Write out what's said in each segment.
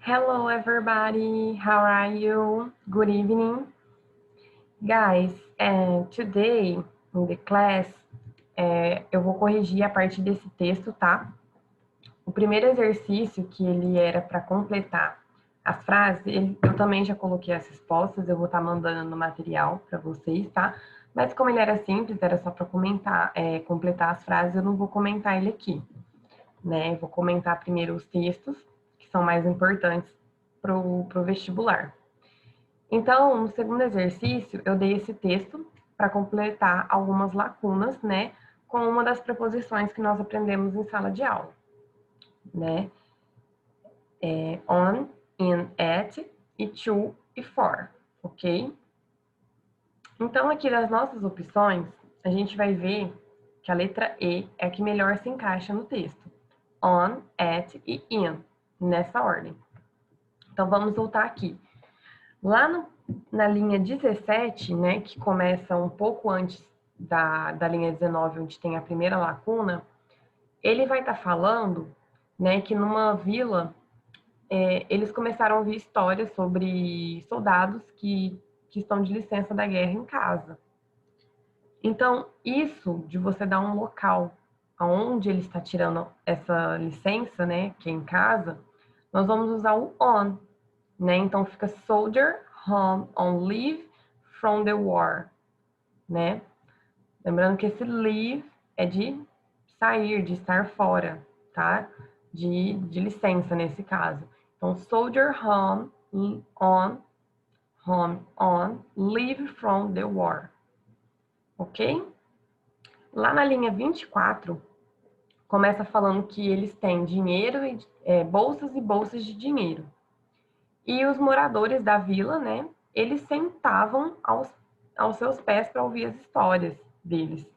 Hello, everybody. How are you? Good evening. Guys, today in the class, eu vou corrigir a partir desse texto, tá? O primeiro exercício, que ele era para completar as frases, eu também já coloquei as respostas, eu vou estar mandando no material para vocês, tá? Mas como ele era simples, era só para completar as frases, eu não vou comentar ele aqui, né? Eu vou comentar primeiro os textos, que são mais importantes pro vestibular. Então, no segundo exercício, eu dei esse texto para completar algumas lacunas, né, com uma das preposições que nós aprendemos em sala de aula, né? On, in, at, e to e for, ok? Então, aqui das nossas opções, a gente vai ver que a letra E é a que melhor se encaixa no texto. On, at e in, nessa ordem. Então, vamos voltar aqui. Lá na linha 17, né, que começa um pouco antes da linha 19, onde tem a primeira lacuna, ele vai estar falando, né, que numa vila eles começaram a ouvir histórias sobre soldados que estão de licença da guerra em casa. Então, isso de você dar um local aonde ele está tirando essa licença, né, que é em casa, nós vamos usar o on, né? Então fica soldier home on leave from the war, né? Lembrando que esse leave é de sair, de estar fora, tá? De licença nesse caso. Então, soldier home on leave from the war, ok? Lá na linha 24, começa falando que eles têm dinheiro, bolsas e bolsas de dinheiro. E os moradores da vila, né, eles sentavam aos seus pés para ouvir as histórias deles.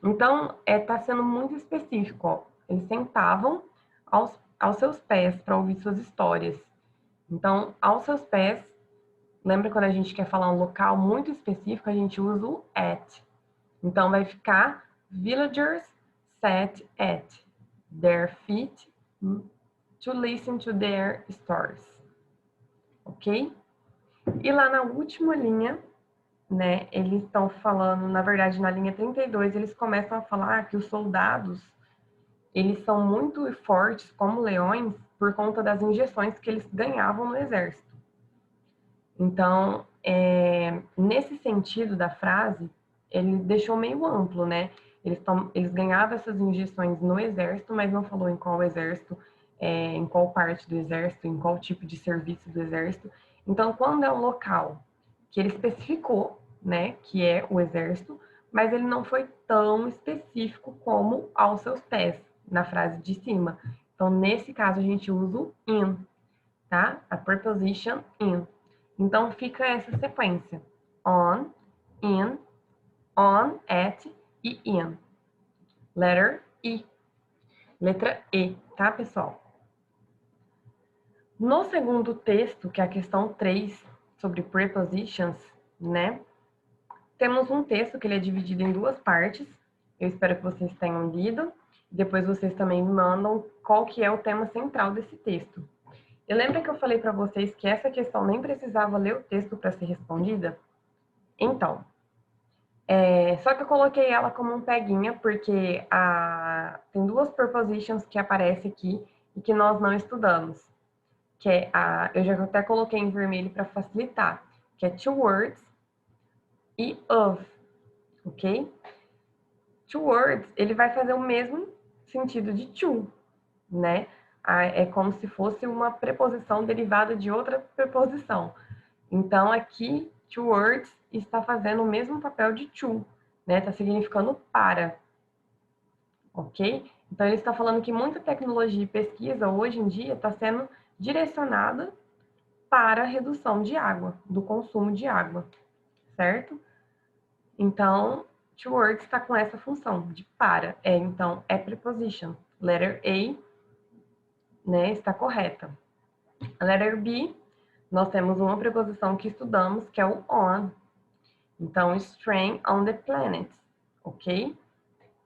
Então, tá sendo muito específico, ó. Eles sentavam aos seus pés para ouvir suas histórias. Então, aos seus pés, lembra quando a gente quer falar um local muito específico, a gente usa o at. Então, vai ficar villagers sat at their feet to listen to their stories. Ok? E lá na última linha, né, eles estão falando, na verdade, na linha 32, eles começam a falar que os soldados, eles são muito fortes como leões por conta das injeções que eles ganhavam no exército. Então, nesse sentido da frase, ele deixou meio amplo, né? Eles ganhavam essas injeções no exército, mas não falou em qual exército, em qual parte do exército, em qual tipo de serviço do exército. Então, quando é um local que ele especificou, né, que é o exército, mas ele não foi tão específico como aos seus pés, na frase de cima. Então, nesse caso, a gente usa o in, tá? A preposition in. Então, fica essa sequência. On, in, on, at e in. Letter E. Letra E, tá, pessoal? No segundo texto, que é a questão 3, sobre prepositions, né? Temos um texto que ele é dividido em duas partes. Eu espero que vocês tenham lido. Depois vocês também me mandam qual que é o tema central desse texto. Eu lembro que eu falei para vocês que essa questão nem precisava ler o texto para ser respondida? Então, só que eu coloquei ela como um peguinha, porque tem duas prepositions que aparecem aqui e que nós não estudamos. Que é eu já até coloquei em vermelho para facilitar, que é towards e of, ok? Towards, ele vai fazer o mesmo sentido de to, né? É como se fosse uma preposição derivada de outra preposição. Então, aqui, towards está fazendo o mesmo papel de to, né? Está significando para, ok? Então, ele está falando que muita tecnologia e pesquisa, hoje em dia, está sendo direcionada para a redução de água, do consumo de água, certo? Então, towards está com essa função de para. Então, é preposition. Letter A, né, está correta. A letter B, nós temos uma preposição que estudamos, que é o on. Então, strain on the planet, ok?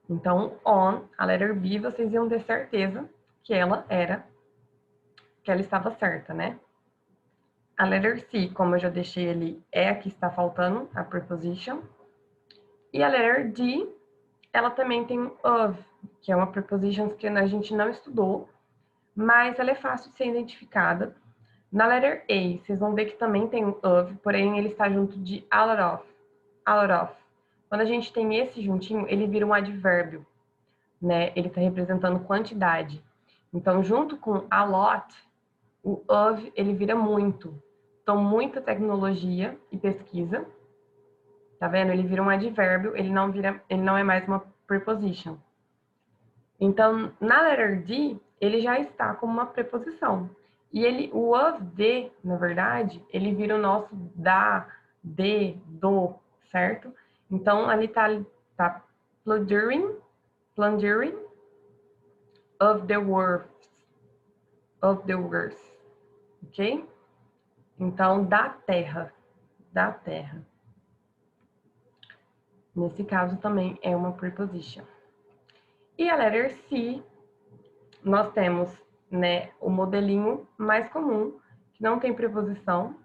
Então, on, a letter B, vocês iam ter certeza que ela era que ela estava certa, né? A letter C, como eu já deixei ali, é a que está faltando, a preposition. E a letter D, ela também tem of, que é uma preposition que a gente não estudou, mas ela é fácil de ser identificada. Na letter A, vocês vão ver que também tem o of, porém ele está junto de a lot of. A lot of. Quando a gente tem esse juntinho, ele vira um advérbio, né? Ele está representando quantidade. Então, junto com a lot, o of, ele vira muito. Então, muita tecnologia e pesquisa. Tá vendo? Ele vira um advérbio, ele não é mais uma preposition. Então, na letter D, ele já está como uma preposição. E o of de, na verdade, ele vira o nosso da, de, do, certo? Então, ali tá plundering of the words, ok? Então, da terra. Nesse caso também é uma preposition. E a letter C, nós temos, né, o modelinho mais comum, que não tem preposição.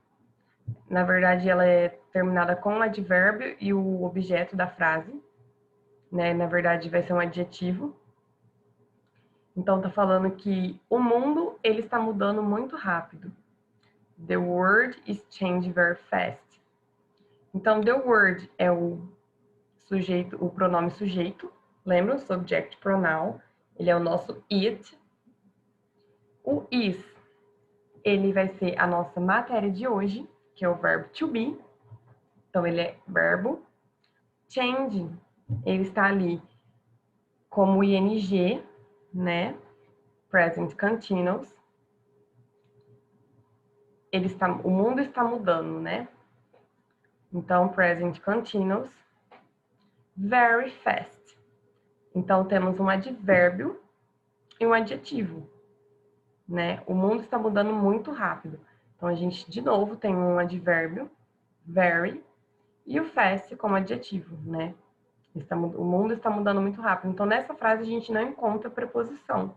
Na verdade, ela é terminada com um advérbio e o objeto da frase, né? Na verdade, vai ser um adjetivo. Então, tá falando que o mundo, ele está mudando muito rápido. The world is changing very fast. Então, the word é o sujeito, o pronome sujeito. Lembra? O subject pronoun. Ele é o nosso it. O is, ele vai ser a nossa matéria de hoje, que é o verbo to be. Então, ele é verbo. Change, ele está ali como ing, né? Present continuous. O mundo está mudando, né? Então, present continuous. Very fast. Então, temos um advérbio e um adjetivo, né? O mundo está mudando muito rápido. Então, a gente, de novo, tem um advérbio, very, e o fast como adjetivo, né? O mundo está mudando muito rápido. Então, nessa frase, a gente não encontra preposição,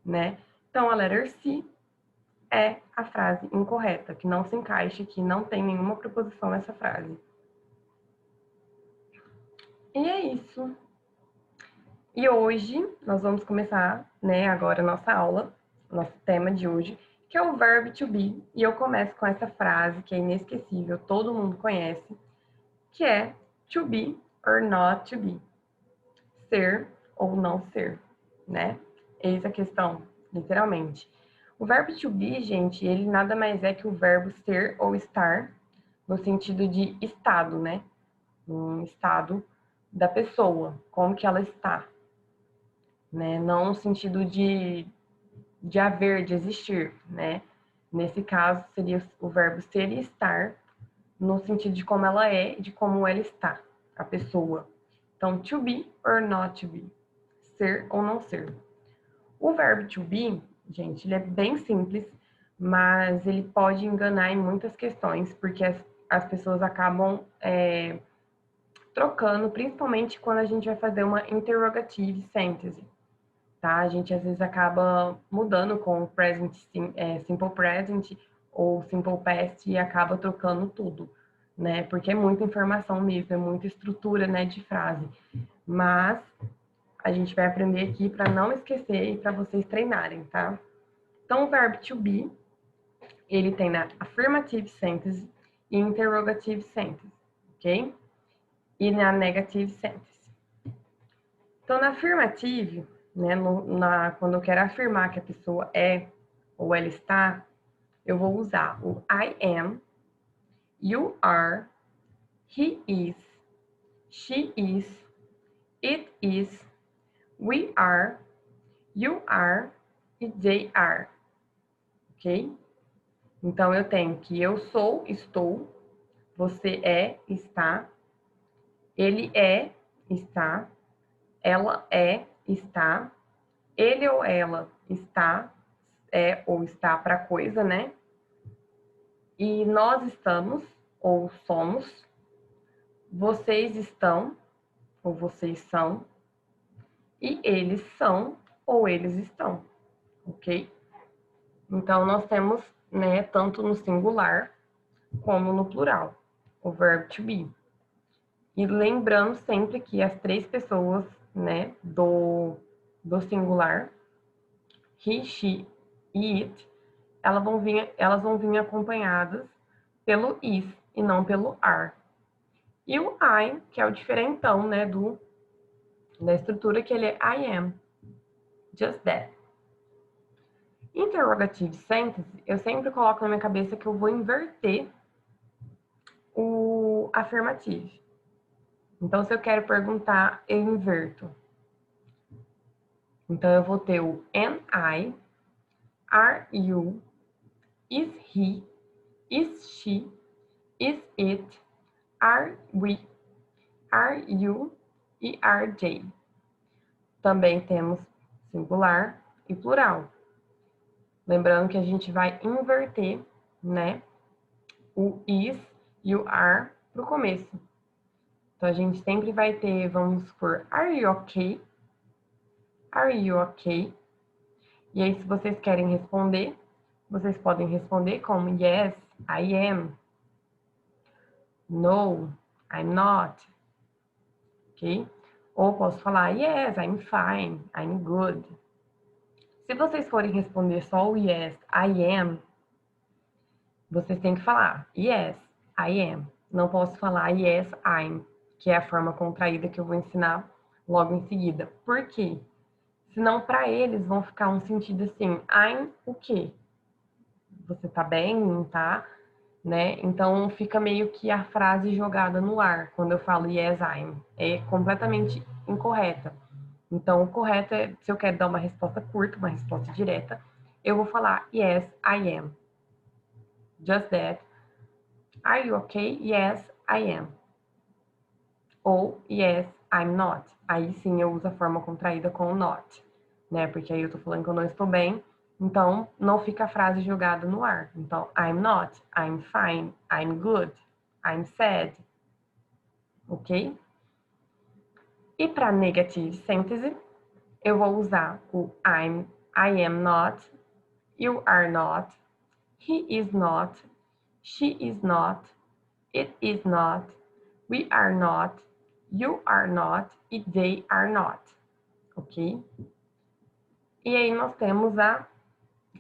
né? Então, a letter C é a frase incorreta, que não se encaixa, que não tem nenhuma preposição nessa frase. E é isso. E hoje, nós vamos começar, né, agora a nossa aula, nosso tema de hoje, que é o verbo to be. E eu começo com essa frase, que é inesquecível, todo mundo conhece, que é to be or not to be. Ser ou não ser, né? Eis a questão, literalmente. O verbo to be, gente, ele nada mais é que o verbo ser ou estar, no sentido de estado, né? Um estado da pessoa, como que ela está, né? Não no sentido de haver, de existir, né? Nesse caso, seria o verbo ser e estar, no sentido de como ela é e de como ela está, a pessoa. Então, to be or not to be. Ser ou não ser. O verbo to be, gente, ele é bem simples, mas ele pode enganar em muitas questões, porque as pessoas acabam trocando, principalmente quando a gente vai fazer uma interrogative sentence, tá? A gente às vezes acaba mudando com o present, simple present ou simple past e acaba trocando tudo, né? Porque é muita informação mesmo, é muita estrutura, né, de frase. Mas a gente vai aprender aqui para não esquecer e para vocês treinarem, tá? Então, o verbo to be, ele tem na affirmative sentence e interrogative sentence, ok? E na negative sentence. Então, na affirmative, né, quando eu quero afirmar que a pessoa é ou ela está, eu vou usar o I am, you are, he is, she is, it is, we are, you are e they are, ok? Então, eu tenho que eu sou, estou, você é, está, ele é, está, ela é, está, ele ou ela está, é ou está para coisa, né? E nós estamos, ou somos, vocês estão, ou vocês são, e eles são, ou eles estão, ok? Então, nós temos, né, tanto no singular como no plural, o verbo to be. E lembrando sempre que as três pessoas, né, do singular, he, she e it, elas vão vir acompanhadas pelo is e não pelo are. E o I, que é o diferentão, né, da estrutura, que ele é I am, just that. Interrogative sentence, eu sempre coloco na minha cabeça que eu vou inverter o afirmativo. Então, se eu quero perguntar, eu inverto. Então, eu vou ter o am I, are you, is he, is she, is it, are we, are you e are they. Também temos singular e plural. Lembrando que a gente vai inverter, né, o is e o are para o começo. Então, a gente sempre vai ter, vamos por are you okay? Are you okay? E aí, se vocês querem responder, vocês podem responder como yes, I am. No, I'm not. Ok? Ou posso falar yes, I'm fine, I'm good. Se vocês forem responder só o yes, I am, vocês têm que falar yes, I am. Não posso falar yes, I'm, que é a forma contraída que eu vou ensinar logo em seguida. Por quê? Senão, para eles, vão ficar um sentido assim, I'm o quê? Você tá bem, não tá? Né? Então, fica meio que a frase jogada no ar, quando eu falo yes, I'm. É completamente incorreta. Então, o correto é, se eu quero dar uma resposta curta, uma resposta direta, eu vou falar yes, I am. Just that. Are you okay? Yes, I am. Ou yes, I'm not. Aí sim eu uso a forma contraída com o not, né? Porque aí eu tô falando que eu não estou bem, então não fica a frase jogada no ar. Então, I'm not, I'm fine, I'm good, I'm sad. Ok? E para negative sentence, eu vou usar o I am not, you are not, he is not, she is not, it is not, we are not, you are not e they are not, ok? E aí nós temos a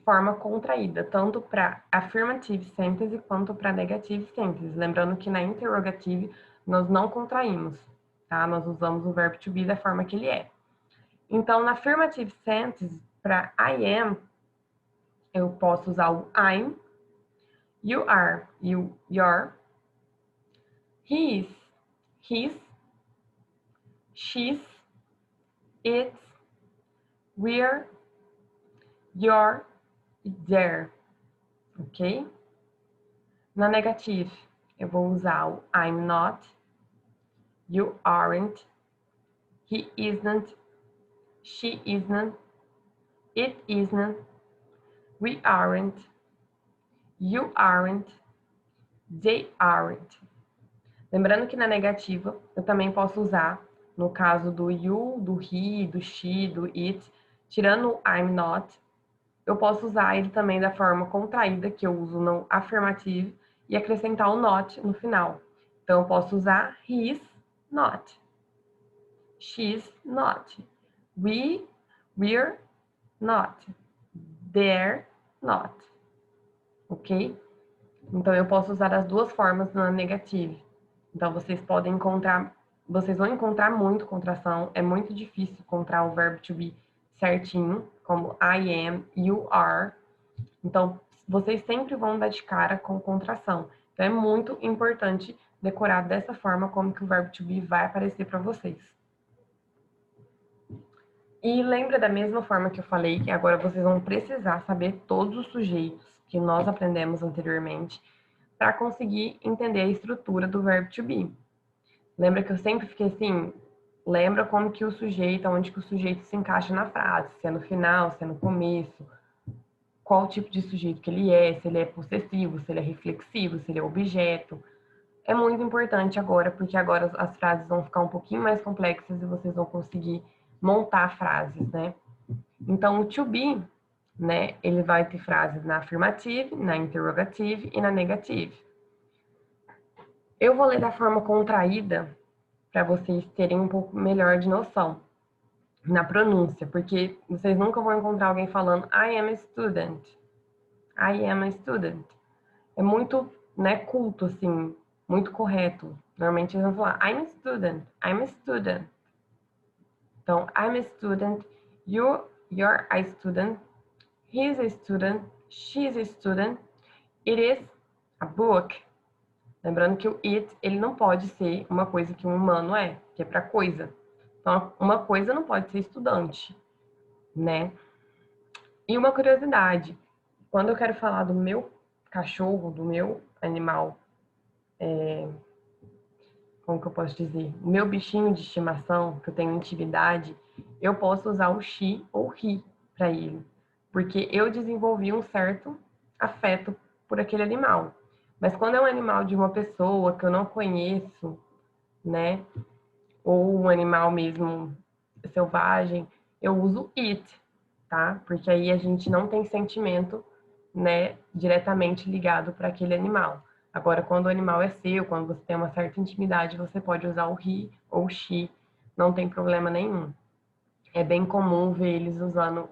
forma contraída, tanto para affirmative sentence quanto para negative sentence. Lembrando que na interrogative nós não contraímos, tá? Nós usamos o verbo to be da forma que ele é. Então, na affirmative sentence, para I am, eu posso usar o I'm, you are, you, your, he is, his, she's, it's, we're, your e their, ok? Na negative, eu vou usar o I'm not, you aren't, he isn't, she isn't, it isn't, we aren't, you aren't, they aren't. Lembrando que na negativa, eu também posso usar, no caso do you, do he, do she, do it, tirando o I'm not, eu posso usar ele também da forma contraída, que eu uso no afirmativo, e acrescentar o not no final. Então, eu posso usar he's not, she's not, we're not, they're not, ok? Então, eu posso usar as duas formas na negative. Então, vocês vão encontrar muito contração, é muito difícil encontrar o verbo to be certinho, como I am, you are. Então, vocês sempre vão dar de cara com contração. Então, é muito importante decorar dessa forma como que o verbo to be vai aparecer para vocês. E lembra da mesma forma que eu falei, que agora vocês vão precisar saber todos os sujeitos que nós aprendemos anteriormente para conseguir entender a estrutura do verbo to be. Lembra que eu sempre fiquei assim, lembra como que o sujeito, onde que o sujeito se encaixa na frase, se é no final, se é no começo, qual tipo de sujeito que ele é, se ele é possessivo, se ele é reflexivo, se ele é objeto. É muito importante agora, porque agora as frases vão ficar um pouquinho mais complexas e vocês vão conseguir montar frases, né? Então, o to be né? Ele vai ter frases na afirmative, na interrogative e na negative. Eu vou ler da forma contraída para vocês terem um pouco melhor de noção na pronúncia, porque vocês nunca vão encontrar alguém falando I am a student. I am a student. É muito, né, culto, assim, muito correto. Normalmente eles vão falar I'm a student, I'm a student. Então, I'm a student, you're a student, he's a student, she's a student, it is a book. Lembrando que o it, ele não pode ser uma coisa que um humano é, que é para coisa. Então, uma coisa não pode ser estudante, né? E uma curiosidade, quando eu quero falar do meu cachorro, do meu animal, como que eu posso dizer? O meu bichinho de estimação, que eu tenho intimidade, eu posso usar o she ou he para ele, porque eu desenvolvi um certo afeto por aquele animal. Mas quando é um animal de uma pessoa que eu não conheço, né, ou um animal mesmo selvagem, eu uso it, tá? Porque aí a gente não tem sentimento, né, diretamente ligado para aquele animal. Agora, quando o animal é seu, quando você tem uma certa intimidade, você pode usar o he ou she, não tem problema nenhum. É bem comum ver eles usando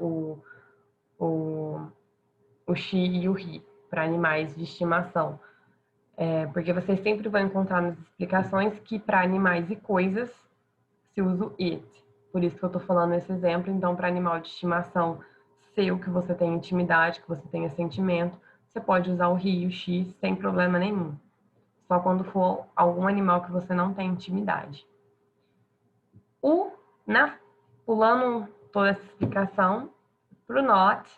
o she e o he para animais de estimação. Porque vocês sempre vão encontrar nas explicações que para animais e coisas se usa o it. Por isso que eu estou falando esse exemplo. Então, para animal de estimação seu, que você tem intimidade, que você tenha sentimento, você pode usar o he e o she sem problema nenhum. Só quando for algum animal que você não tem intimidade. Pulando toda essa explicação, para o not,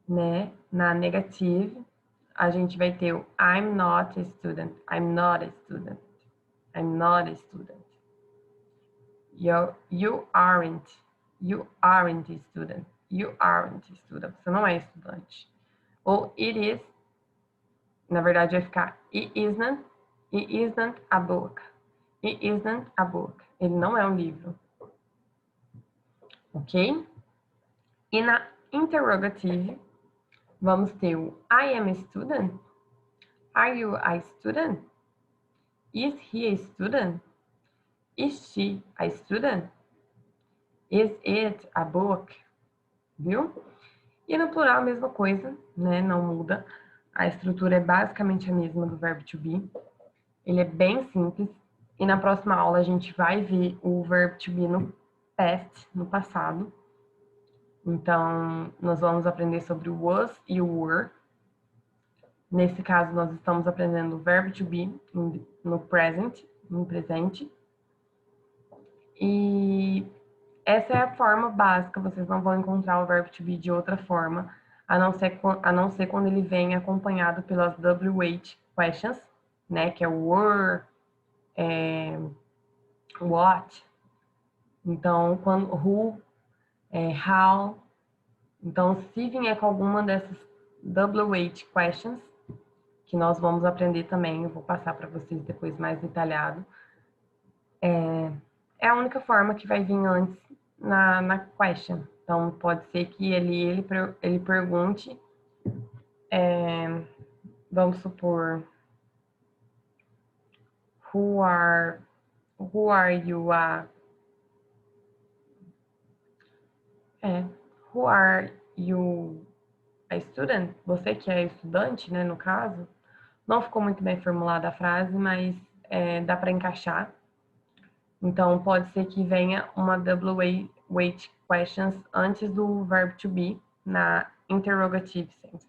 né, na negative, a gente vai ter o I'm not a student, I'm not a student, I'm not a student. You aren't a student, you aren't a student, você não é estudante. Ou it is, na verdade vai ficar it isn't a book, it isn't a book, ele não é um livro, ok? E na interrogative, vamos ter o I am a student, are you a student, is he a student, is she a student, is it a book, viu? E no plural a mesma coisa, né? Não muda. A estrutura é basicamente a mesma do verbo to be. Ele é bem simples. E na próxima aula a gente vai ver o verbo to be no past, no passado. Então, nós vamos aprender sobre o was e o were. Nesse caso, nós estamos aprendendo o verbo to be no present, no presente. E essa é a forma básica, vocês não vão encontrar o verbo to be de outra forma, a não ser quando ele vem acompanhado pelas WH questions, né, que é o were, what, então, who, how. Então, se vier com alguma dessas WH questions, que nós vamos aprender também, eu vou passar para vocês depois mais detalhado, é a única forma que vai vir antes na question. Então, pode ser que ele pergunte, vamos supor, who are you who are you a student? Você que é estudante, né, no caso. Não ficou muito bem formulada a frase, mas dá para encaixar. Então, pode ser que venha uma WH questions antes do verbo to be na interrogative sense.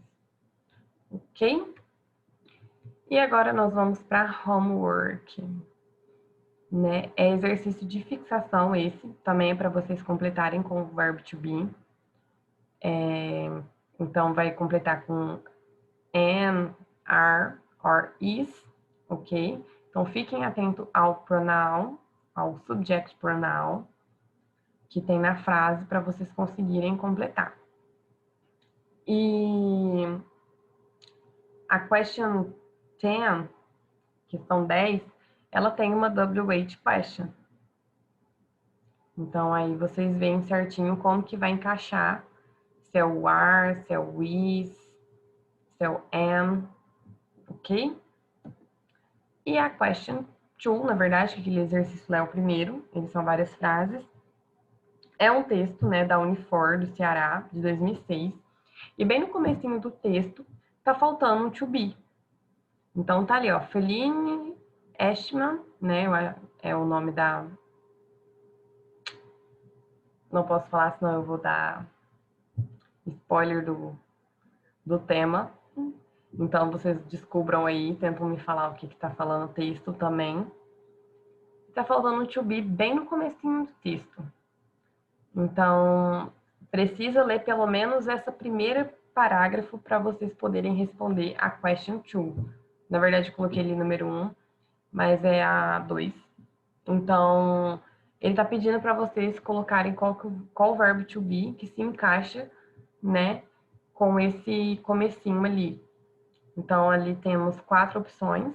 Ok? E agora nós vamos para homework. Né? É exercício de fixação esse, também é para vocês completarem com o verbo to be. Então, vai completar com am, are, or is, ok? Então, fiquem atentos ao pronoun, ao subject pronoun, que tem na frase para vocês conseguirem completar. E a question 10, que são 10, ela tem uma WH question. Então, aí vocês veem certinho como que vai encaixar se é o are, se é o is, se é o am, ok? E a question 2, na verdade, que aquele exercício lá é o primeiro, eles são várias frases. É um texto, né, da Unifor, do Ceará, de 2006. E bem no comecinho do texto, tá faltando um to be. Então tá ali, ó, Feline Ashman, né, é o nome da... Não posso falar, senão eu vou dar spoiler do tema. Então vocês descubram aí, tentam me falar o que tá falando o texto também. Tá faltando um to be bem no comecinho do texto. Então, precisa ler pelo menos essa primeira parágrafo para vocês poderem responder a question 2. Na verdade, eu coloquei ali número 1, mas é a 2. Então, ele está pedindo para vocês colocarem qual verbo to be que se encaixa, né, com esse comecinho ali. Então, ali temos 4 opções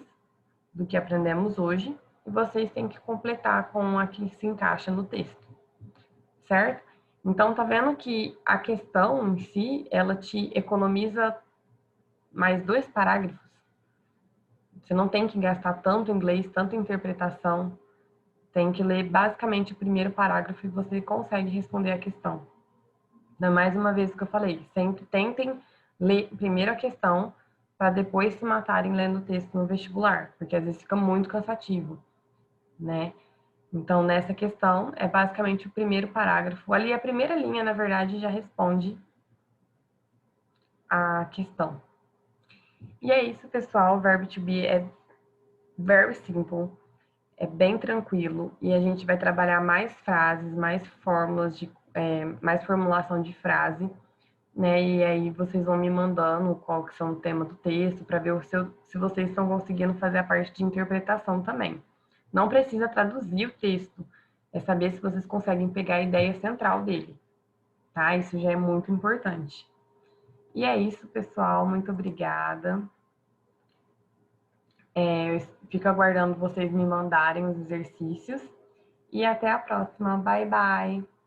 do que aprendemos hoje e vocês têm que completar com a que se encaixa no texto, certo? Então, tá vendo que a questão em si, ela te economiza mais 2 parágrafos. Você não tem que gastar tanto inglês, tanta interpretação. Tem que ler basicamente o primeiro parágrafo e você consegue responder a questão. Então, mais uma vez que eu falei, sempre tentem ler primeiro a questão para depois se matarem lendo o texto no vestibular, porque às vezes fica muito cansativo, né? Então, nessa questão, é basicamente o primeiro parágrafo. Ali, a primeira linha, na verdade, já responde a questão. E é isso, pessoal. O verbo to be é very simple, é bem tranquilo. E a gente vai trabalhar mais frases, mais fórmulas, mais formulação de frase, né? E aí vocês vão me mandando qual que são o tema do texto, para ver se vocês estão conseguindo fazer a parte de interpretação também. Não precisa traduzir o texto, é saber se vocês conseguem pegar a ideia central dele, tá? Isso já é muito importante. E é isso, pessoal. Muito obrigada. Eu fico aguardando vocês me mandarem os exercícios. E até a próxima. Bye, bye!